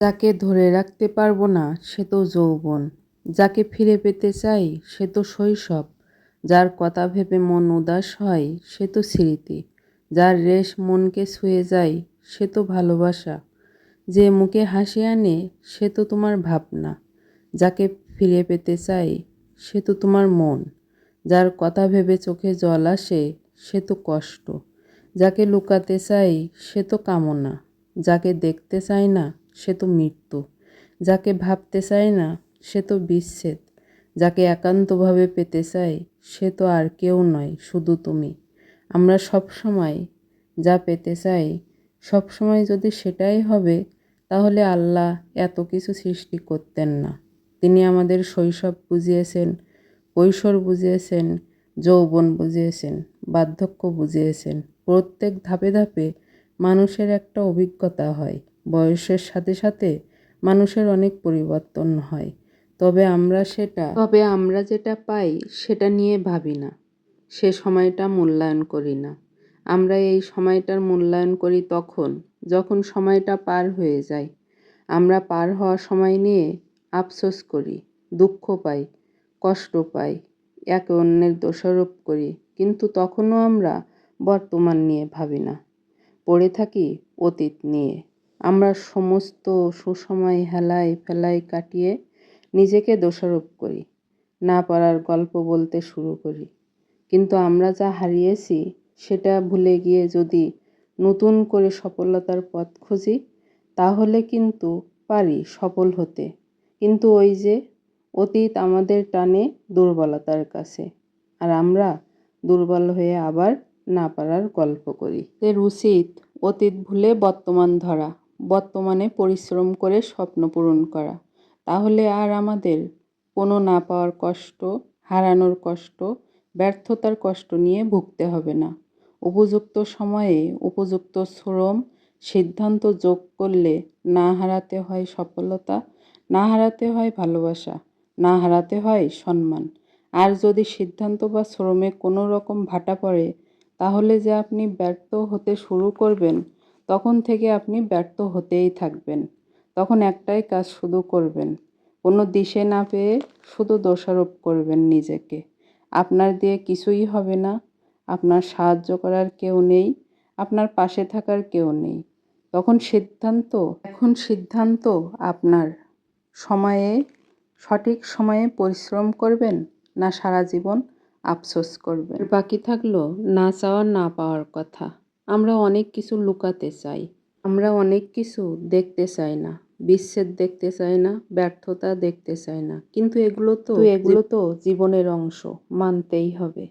যাকে ধরে রাখতে পারবো না সে তো যৌবন, যাকে ফিরে পেতে চাই সে তো শৈশব, যার কথা ভেবে মন উদাস হয় সে তো স্মৃতি, যার রেশ মনকে ছুঁয়ে যায় সে তো ভালোবাসা, যে মুখে হাসি আনে সে তো তোমার ভাবনা, যাকে ফিরে পেতে চাই সে তো তোমার মন, যার কথা ভেবে চোখে জল আসে সে তো কষ্ট, যাকে লুকাতে চাই সে তো কামনা, যাকে দেখতে চাই না সে তো মৃত্যু, যাকে ভাবতে চাই না সে তো বিচ্ছেদ, যাকে একান্তভাবে পেতে চাই সে তো আর কেউ নয়, শুধু তুমি। আমরা সব সময় যা পেতে চাই সব সময় যদি সেটাই হবে, তাহলে আল্লাহ এত কিছু সৃষ্টি করতেন না। তিনি আমাদের শৈশব বুঝিয়েছেন, কৈশোর বুঝিয়েছেন, যৌবন বুঝিয়েছেন, বার্ধক্য বুঝিয়েছেন। প্রত্যেক ধাপে ধাপে মানুষের একটা অভিজ্ঞতা হয়। বয়সের সাথে সাথে মানুষের অনেক পরিবর্তন হয়। তবে আমরা যেটা পাই সেটা নিয়ে ভাবি না, সে সময়টা মূল্যায়ন করি না। আমরা এই সময়টার মূল্যায়ন করি তখন যখন সময়টা পার হয়ে যায়। আমরা পার হওয়ার সময় নিয়ে আফসোস করি, দুঃখ পাই, কষ্ট পাই, একে অন্যের দোষারোপ করি, কিন্তু তখনও আমরা বর্তমান নিয়ে ভাবি না, পড়ে থাকি অতীত নিয়ে। আমরা সমস্ত সুসময় হেলায় ফেলায় কাটিয়ে নিজেকে দোষারোপ করি, না পারার গল্প বলতে শুরু করি। কিন্তু আমরা যা হারিয়েছি সেটা ভুলে গিয়ে যদি নতুন করে সফলতার পথ খুঁজি, তাহলে কিন্তু পারি সফল হতে। কিন্তু ওই যে অতীত আমাদের টানে দুর্বলতার কাছে, আর আমরা দুর্বল হয়ে আবার না পারার গল্প করি। এর উচিত অতীত ভুলে বর্তমান ধরা, বর্তমানে পরিশ্রম করে স্বপ্ন পূরণ করা। তাহলে আর আমাদের কোনো না পাওয়ার কষ্ট, হারানোর কষ্ট, ব্যর্থতার কষ্ট নিয়ে ভুগতে হবে না। উপযুক্ত সময়ে উপযুক্ত শ্রম, সিদ্ধান্ত যোগ করলে না হারাতে হয় সফলতা, না হারাতে হয় ভালোবাসা, না হারাতে হয় সম্মান। আর যদি সিদ্ধান্ত বা শ্রমে কোনো রকম ভাটা পড়ে, তাহলে যে আপনি ব্যর্থ হতে শুরু করবেন, তখন থেকে আপনি ব্যর্থ হতেই থাকবেন। তখন একটাই কাজ শুধু করবেন, কোনো দিশে না পেয়ে শুধু দোষারোপ করবেন নিজেকে। আপনার দিয়ে কিছুই হবে না, আপনার সাহায্য করার কেউ নেই, আপনার পাশে থাকার কেউ নেই। এখন সিদ্ধান্ত আপনার। সময়ে, সঠিক সময়ে পরিশ্রম করবেন, না সারা জীবন আফসোস করবেন। বাকি থাকলো না চাওয়া না পাওয়ার কথা। আমরা অনেক কিছু লুকাতে চাই, আমরা অনেক কিছু দেখতে চাই না, বিচ্ছেদ দেখতে চাই না, ব্যর্থতা দেখতে চাই না, কিন্তু এগুলো তো জীবনের অংশ, মানতেই হবে।